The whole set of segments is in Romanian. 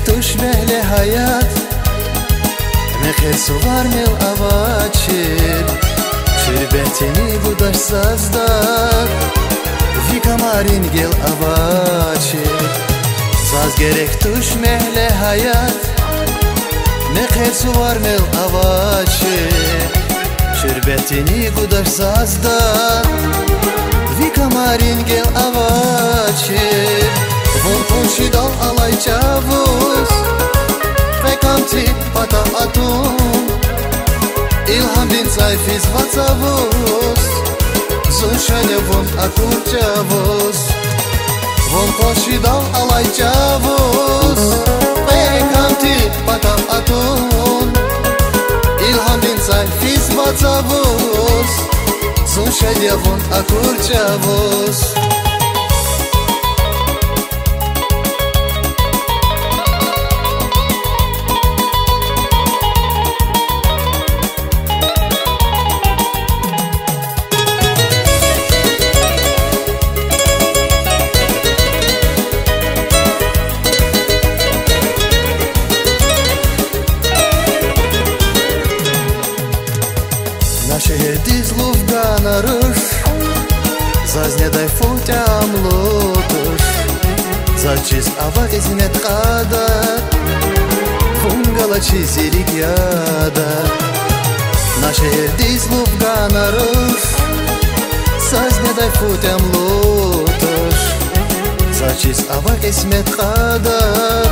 tush mehle hayat Mekher suvar mel avachir Şerbetini budaş sazdar Vikamarin gel avachir Saz gerek tush mehle hayat Mekher suvar mel avachir Şerbetini budaş sazdar Vikamarin gel avachir Von konshi dal alay chavuz Fekamti pata atun İlham din sayfiz vatsavuz Zunshane von akur chavuz Von konshi dal alay chavuz Fekamti pata atun İlham din sayfiz vatsavuz Zunshane von akur chavuz Шехер дизлув ганаруш Зазнедай футям лутуш Зачист ава измет qadat Фунгала чизирик яда На шехер дизлув ганаруш Зазнедай футям лутуш Зачист ава измет qadat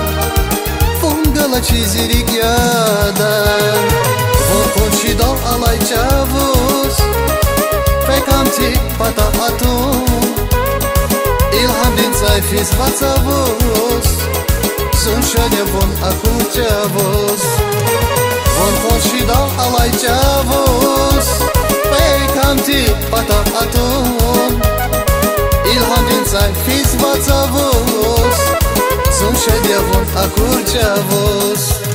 Фунгала чизирик яда Von konshi dal alay chavuz Fekamti pata atun İlham din sayfiz vatsavuz Zunshane von akur chavuz Von konshi dal alay chavuz Fekamti pata atun İlham din sayfiz vatsavuz Zunshane von akur chavuz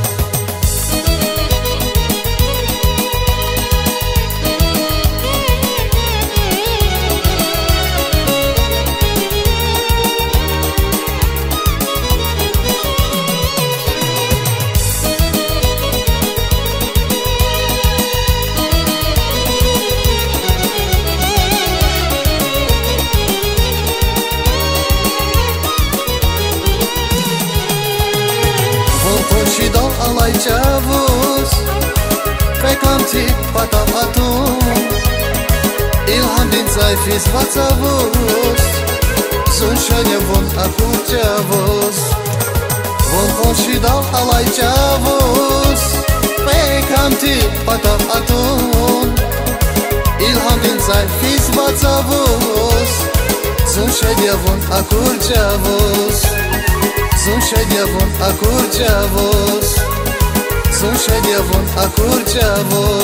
Dal alay chavuz Fekamti pata atun İlham din sayfiz vatsavuz Zunshane von akur chavuz Von konshi dal alay chavuz Fekamti pata atun İlham din sayfiz vatsavuz Zunshane von akur chavuz Zunshane von akur chavuz Zunshane von akur chavuz